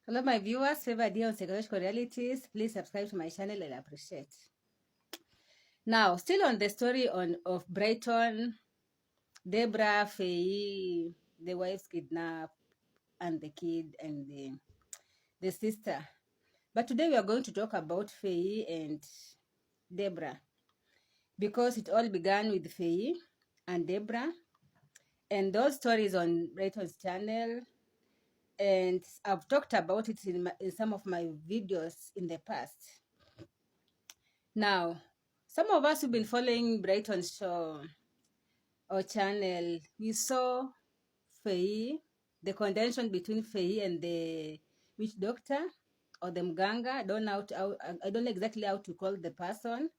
Hello, my viewers. Favorite dear on psychological realities. Please subscribe to my channel and appreciate. Now, still on the story of Brighton, Debra, Faye, the wife's kidnapped, and the kid and the sister. But today we are going to talk about Faye and Debra because it all began with Faye and Debra, and those stories on Brighton's channel. And I've talked about it in some of my videos in the past. Now, some of us who've been following Brighton's show or channel, we saw Faye, the contention between Faye and the witch doctor or the mganga. I don't know exactly how to call the person.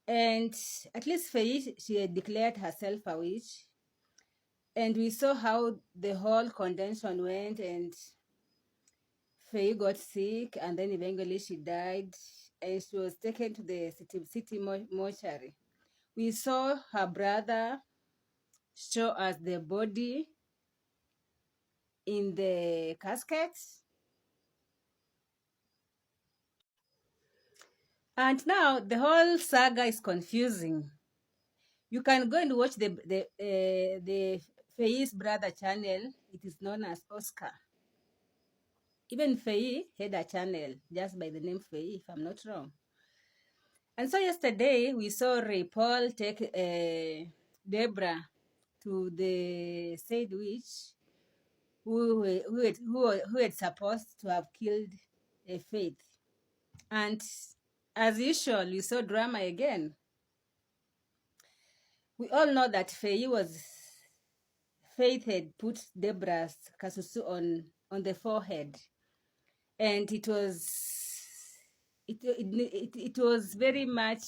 And at least Faye, she had declared herself a witch. And we saw how the whole contention went, and Faye got sick, and then eventually she died, and she was taken to the city mortuary. We saw her brother show us the body in the casket. And now the whole saga is confusing. You can go and watch the Faye's brother channel. It is known as Oscar. Even Faye had a channel just by the name Faye, if I'm not wrong. And so yesterday we saw Ray Paul take Debra to the said witch who had supposed to have killed a Faith. And as usual, we saw drama again. We all know that Faith had put Debra's kasusu on the forehead, and it was very much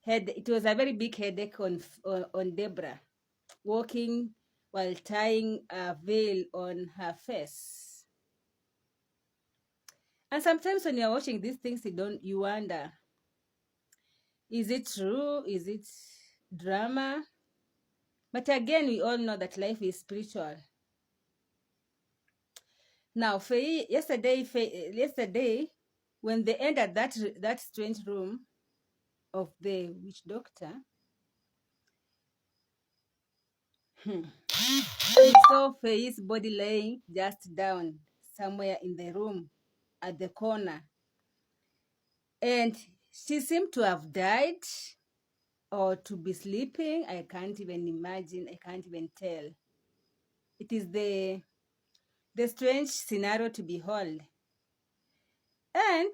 it was a very big headache on Debra, walking while tying a veil on her face. And sometimes when you're watching these things, you wonder, is it true? Is it drama? But again, we all know that life is spiritual. Now, yesterday, when they entered that strange room of the witch doctor, we saw Faye's body laying just down somewhere in the room at the corner. And she seemed to have died or to be sleeping. I can't even imagine. I can't even tell. It is the strange scenario to behold. And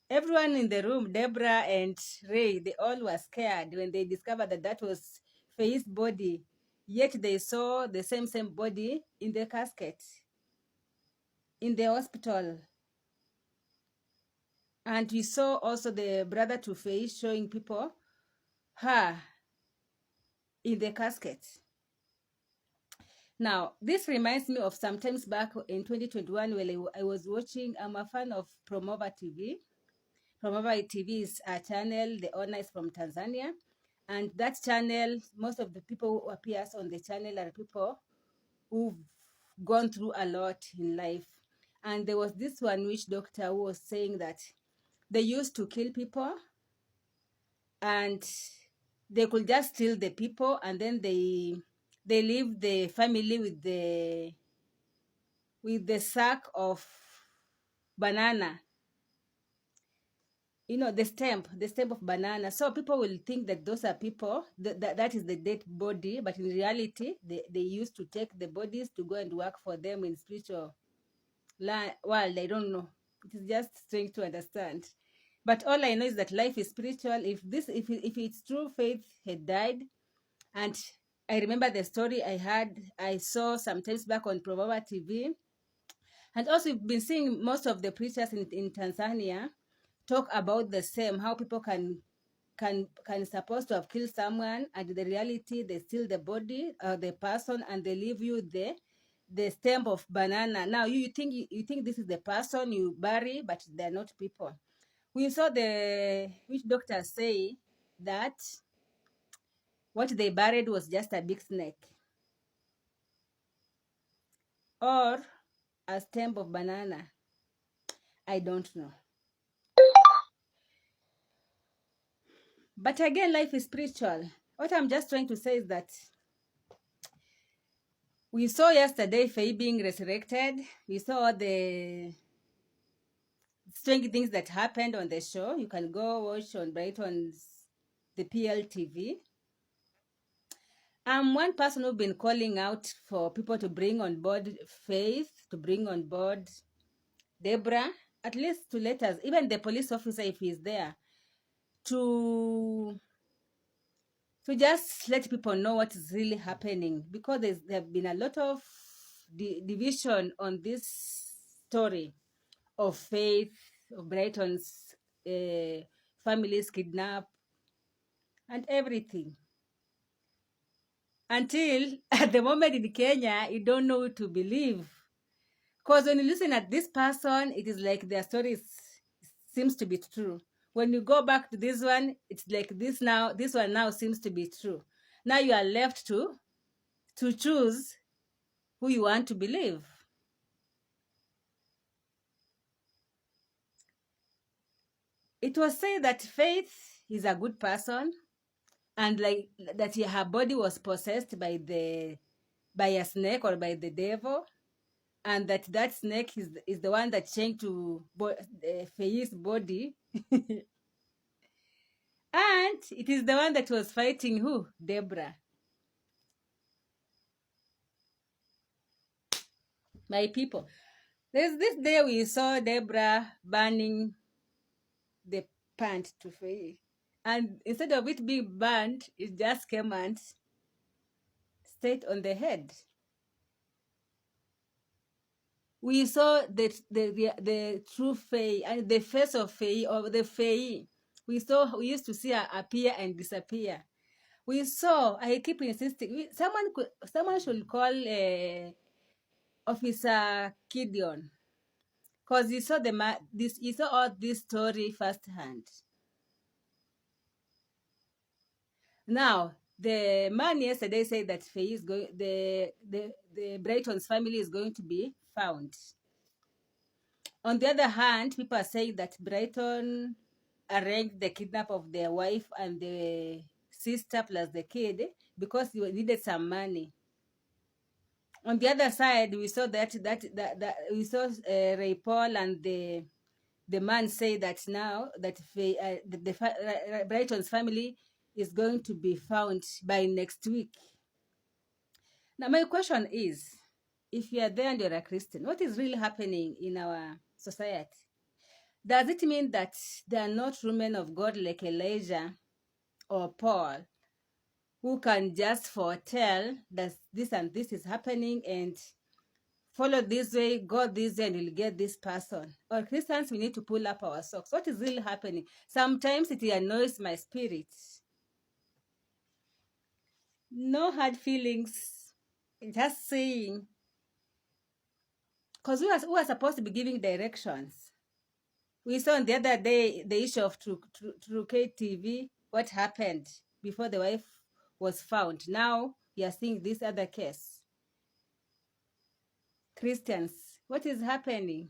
everyone in the room, Debra and Ray, they all were scared when they discovered that was Faye's body. Yet they saw the same body in the casket in the hospital. And we saw also the brother to Faye showing people her in the casket. Now, this reminds me of sometimes back in 2021 when I was watching. I'm a fan of Promova TV. Promova TV is a channel. The owner is from Tanzania. And that channel, most of the people who appears on the channel are people who've gone through a lot in life. And there was this one witch doctor who was saying that they used to kill people and they could just steal the people, and then they leave the family with the sack of banana, the stamp of banana. So people will think that those are people, that is the dead body, but in reality they used to take the bodies to go and work for them in spiritual world. I don't know, it is just strange to understand. But all I know is that life is spiritual. If it's true, Faith had died. And I remember the story I saw sometimes back on Provaba TV. And also we've been seeing most of the preachers in Tanzania talk about the same, how people can supposed to have killed someone, and the reality they steal the body the person, and they leave you the stamp of banana. Now you think this is the person you bury, but they're not people. We saw the witch doctor say that what they buried was just a big snake. Or a stem of banana? I don't know. But again, life is spiritual. What I'm just trying to say is that we saw yesterday Faye being resurrected. We saw the strange things that happened on the show. You can go watch on Brighton's the PLTV. I'm one person who's been calling out for people to bring on board Faith, to bring on board Debra, at least to let us, even the police officer, if he's there, to just let people know what is really happening, because there have been a lot of division on this story of Faith, of Brighton's families kidnapped and everything. Until at the moment in Kenya, you don't know who to believe. Because when you listen at this person, it is like their story seems to be true. When you go back to this one, it's like this one now seems to be true. Now you are left to choose who you want to believe. It was said that Faith is a good person, and like that her body was possessed by a snake or by the devil, and that snake is the one that changed to Faith's body. And it is the one that was fighting who? Debra. My people. There's this day we saw Debra burning the pant to Faith. And instead of it being burnt, it just came and stayed on the head. We saw the true Faye and the face of Faye, or the Faye. We used to see her appear and disappear. We saw, I keep insisting, someone should call Officer Gideon, because you saw you saw all this story firsthand. Now, the man yesterday said that Faye is going, the Brighton's family is going to be found. On the other hand, people are saying that Brighton arranged the kidnap of their wife and the sister plus the kid because he needed some money. On the other side, we saw that we saw Ray Paul and the man say that now that Brighton's family is going to be found by next week. Now, my question is, if you are there and you're a Christian, what is really happening in our society? Does it mean that there are not women of God like Elijah or Paul who can just foretell that this and this is happening and follow this way, go this way, and you'll get this person? Or Christians, we need to pull up our socks. What is really happening? Sometimes it annoys my spirit. No hard feelings, just saying. Because we are supposed to be giving directions. We saw on the other day the issue of True KTV, what happened before the wife was found. Now we are seeing this other case. Christians, what is happening?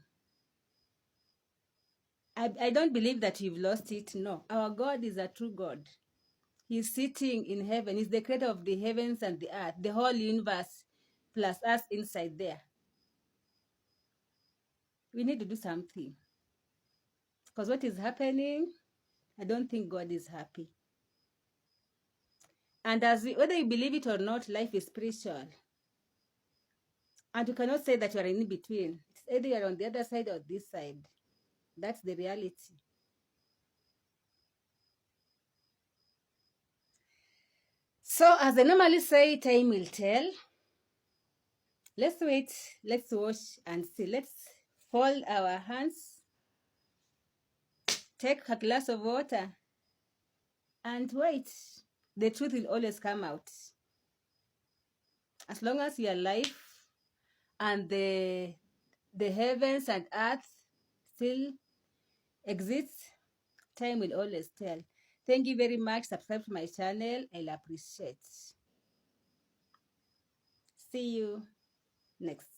I don't believe that you've lost it. No, our God is a true God. He's sitting in heaven. He's the creator of the heavens and the earth, the whole universe, plus us inside there. We need to do something. Because what is happening, I don't think God is happy. And whether you believe it or not, life is spiritual. And you cannot say that you are in between. It's either you are on the other side or this side. That's the reality. So, as I normally say, time will tell. Let's wait. Let's watch and see. Let's fold our hands. Take a glass of water and wait. The truth will always come out. As long as you are alive and the heavens and earth still exist, time will always tell. Thank you very much. Subscribe to my channel. I'll appreciate. See you next.